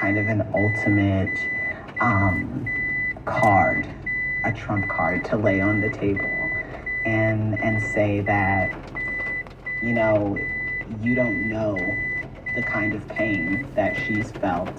kind of an ultimate card, a trump card to lay on the table and say that, you know, you don't know the kind of pain that she's felt.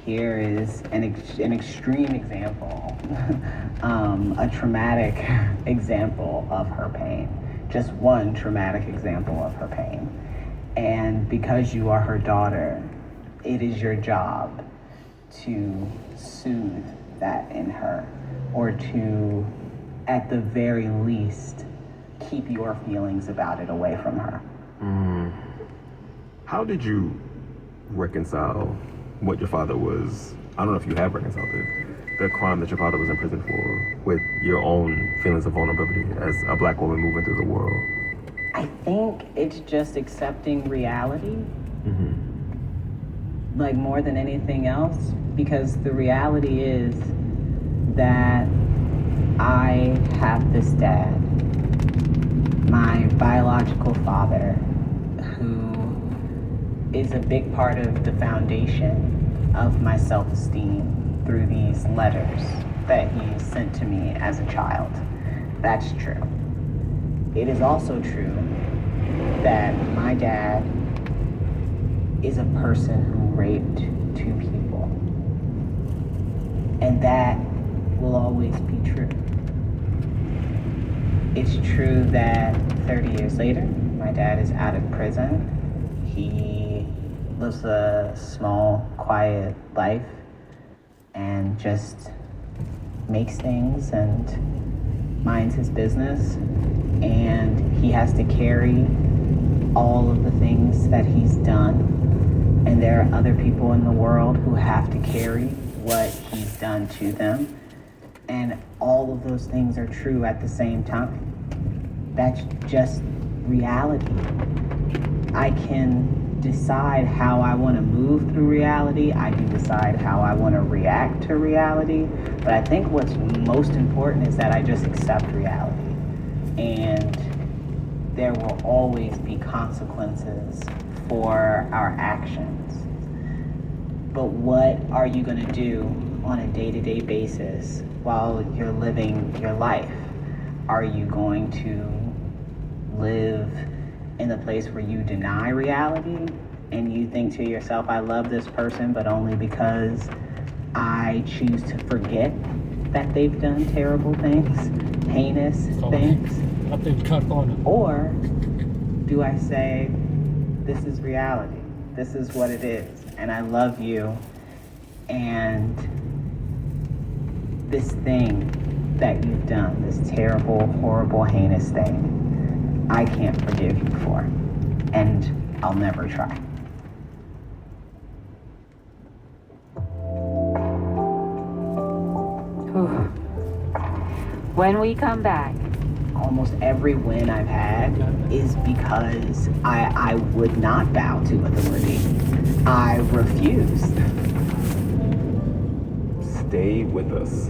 Here is an extreme example, a traumatic example of her pain. Just one traumatic example of her pain. And because you are her daughter, it is your job to soothe that in her, or to, at the very least, keep your feelings about it away from her. How did you reconcile what your father was, I don't know if you have reconciled it, the crime that your father was in prison for, with your own feelings of vulnerability as a black woman moving through the world? I think it's just accepting reality, like more than anything else, because the reality is that I have this dad, my biological father, who is a big part of the foundation of my self-esteem through these letters that he sent to me as a child. That's true. It is also true that my dad is a person who raped 2 people. And that will always be true. It's true that 30 years later, my dad is out of prison. He lives a small, quiet life and just makes things and minds his business. And he has to carry all of the things that he's done. And there are other people in the world who have to carry what he's done to them. And all of those things are true at the same time. That's just reality. I can decide how I want to move through reality. I can decide how I want to react to reality. But I think what's most important is that I just accept reality. And there will always be consequences for our actions. But what are you going to do on a day-to-day basis while you're living your life? Are you going to live in a place where you deny reality and you think to yourself, I love this person, but only because I choose to forget that they've done terrible things, heinous things? Or do I say, this is reality, this is what it is, and I love you, and this thing that you've done, this terrible, horrible, heinous thing, I can't forgive you for, and I'll never try. When we come back, almost every win I've had is because I would not bow to authority. I refused. Stay with us.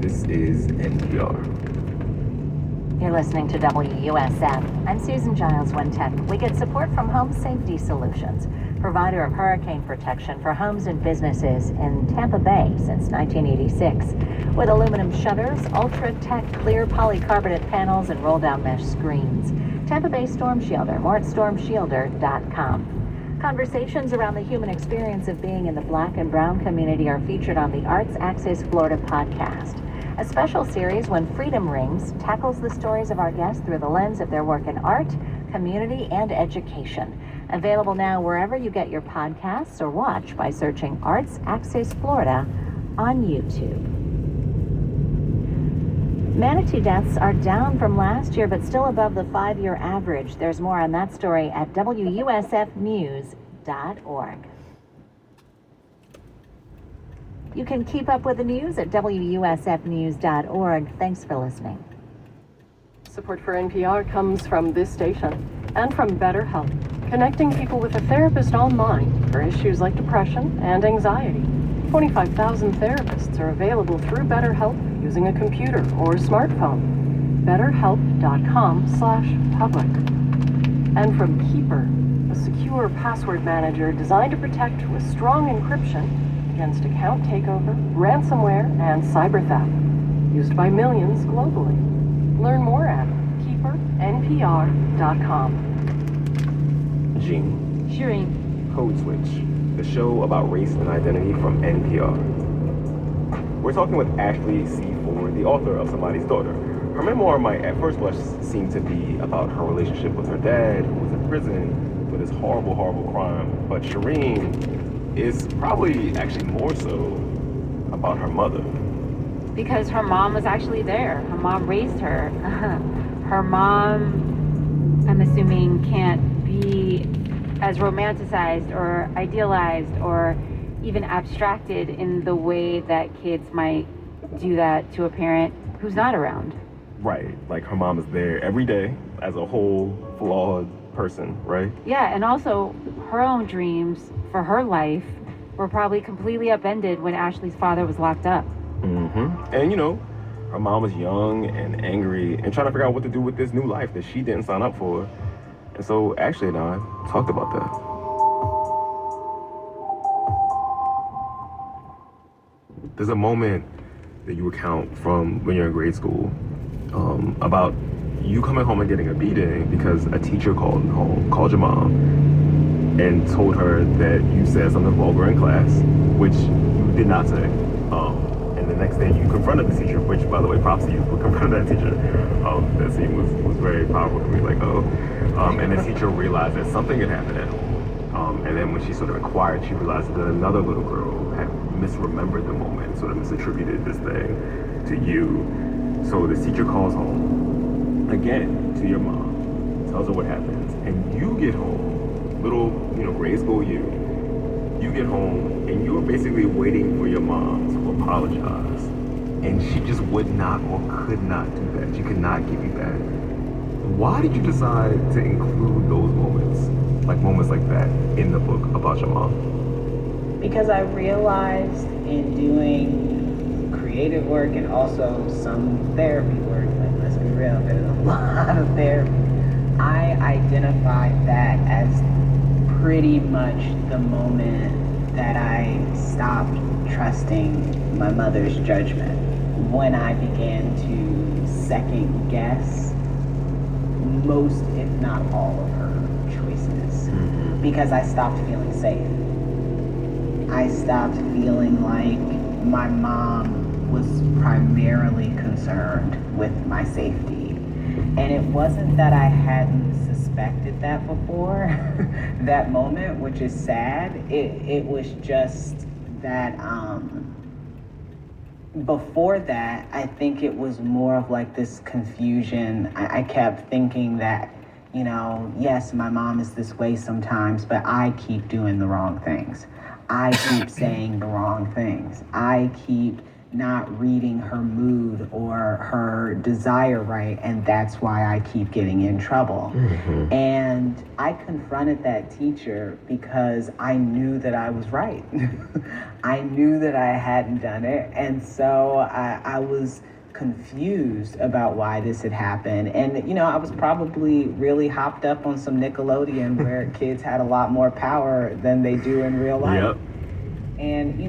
This is NPR. You're listening to WUSF. I'm Susan Giles, One Tech. We get support from Home Safety Solutions, provider of hurricane protection for homes and businesses in Tampa Bay since 1986. With aluminum shutters, ultra-tech clear polycarbonate panels, and roll-down mesh screens. Tampa Bay Storm Shielder, more at stormshielder.com. Conversations around the human experience of being in the Black and Brown community are featured on the Arts Axis Florida podcast, a special series when Freedom Rings tackles the stories of our guests through the lens of their work in art, community, and education. Available now wherever you get your podcasts or watch by searching Arts Axis Florida on YouTube. Manatee deaths are down from last year, but still above the 5-year average. There's more on that story at WUSFnews.org. You can keep up with the news at WUSFnews.org. Thanks for listening. Support for NPR comes from this station and from BetterHelp, connecting people with a therapist online for issues like depression and anxiety. 25,000 therapists are available through BetterHelp using a computer or smartphone. BetterHelp.com/public. And from Keeper, a secure password manager designed to protect with strong encryption against account takeover, ransomware, and cyber theft. Used by millions globally. Learn more at keepernpr.com. Gene, Shireen. Code Switch, the show about race and identity from NPR. We're talking with Ashley C. Ford, the author of Somebody's Daughter. Her memoir might at first blush seem to be about her relationship with her dad, who was in prison for this horrible, horrible crime. But Shireen is probably actually more so about her mother. Because her mom was actually there. Her mom raised her. Her mom, I'm assuming, can't be as romanticized or idealized or even abstracted in the way that kids might do that to a parent who's not around. Right, like her mom is there every day as a whole flawed person, right? Yeah, and also her own dreams for her life were probably completely upended when Ashley's father was locked up. Mm-hmm. And her mom was young and angry and trying to figure out what to do with this new life that she didn't sign up for. And so Ashley and I talked about that. There's a moment that you recount from when you're in grade school about you coming home and getting a beating because a teacher called your mom and told her that you said something vulgar in class, which you did not say. And the next day you confronted the teacher, which, by the way, props to you for confronting that teacher. That scene was very powerful to me, and the teacher realized that something had happened at home. And then when she sort of inquired, she realized that another little girl had misremembered the moment, sort of misattributed this thing to you. So this teacher calls home again to your mom, tells her what happens, and you get home, little, grade school you get home and you were basically waiting for your mom to apologize, and she just would not or could not do that. She could not give you that. Why did you decide to include those moments like that in the book about your mom? Because I realized in doing creative work and also some therapy work, let's be real, there's a lot of therapy, I identified that as pretty much the moment that I stopped trusting my mother's judgment, when I began to second guess most, if not all, of her choices, because I stopped feeling safe. I stopped feeling like my mom was primarily concerned with my safety. And it wasn't that I hadn't suspected that before that moment, which is sad. It was just that before that, I think it was more of like this confusion. I kept thinking that, yes, my mom is this way sometimes, but I keep doing the wrong things. I keep saying the wrong things. I keep not reading her mood or her desire right, and that's why I keep getting in trouble. Mm-hmm. And I confronted that teacher because I knew that I was right. I knew that I hadn't done it, and so I was confused about why this had happened. And I was probably really hopped up on some Nickelodeon where kids had a lot more power than they do in real life. Yep. And,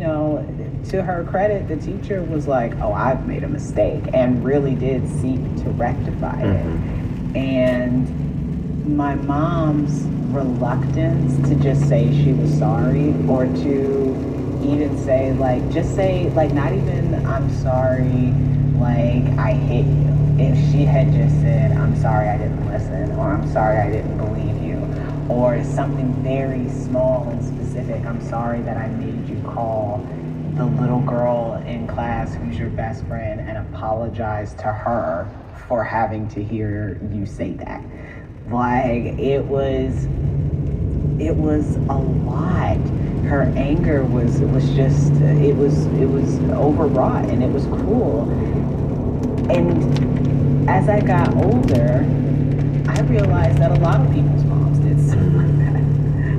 to her credit, the teacher was like, oh, I've made a mistake, and really did seek to rectify it. And my mom's reluctance to just say she was sorry, or to even say, not even, I'm sorry, I hit you. If she had just said, I'm sorry I didn't listen, or I'm sorry I didn't believe you, or something very small and specific, I'm sorry that I made you call the little girl in class who's your best friend and apologize to her for having to hear you say that. It was a lot. Her anger was just, it was overwrought, and it was cruel. And as I got older, I realized that a lot of people's moms did something like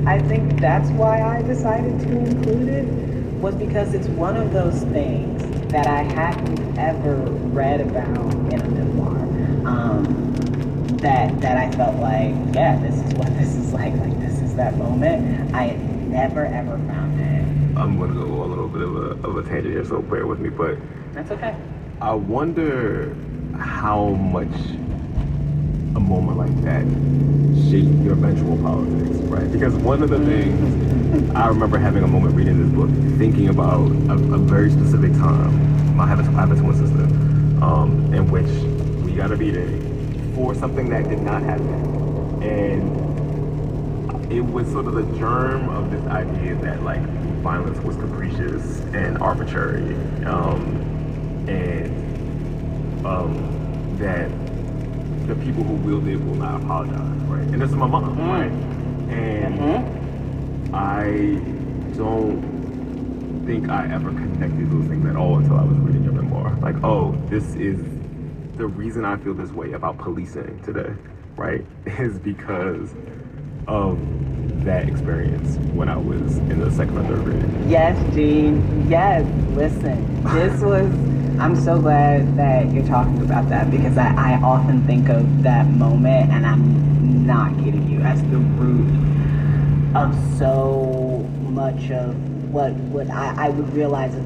that. I think that's why I decided to include it, was because it's one of those things that I hadn't ever read about in a memoir. That I felt like, yeah, this is what this is like this is that moment. I had never ever found it I'm gonna go a little bit of a tangent here, so bear with me. But That's okay. I wonder how much a moment like that shaped your eventual politics, right? Because one of the things I remember having a moment reading this book, thinking about a very specific time. I have a twin sister, in which we got a beating for something that did not happen, and it was sort of the germ of this idea that like violence was capricious and arbitrary, that the people who wield it will not apologize, right? And this is my mom, right? And I don't think I ever connected those things at all until I was reading your memoir. Like, oh, this is the reason I feel this way about policing today, right? Is because of that experience when I was in the second or third grade. Yes, Gene. Yes. Listen, this was. I'm so glad that you're talking about that because I often think of that moment, and I'm not kidding you, as the root of so much of what I would realize is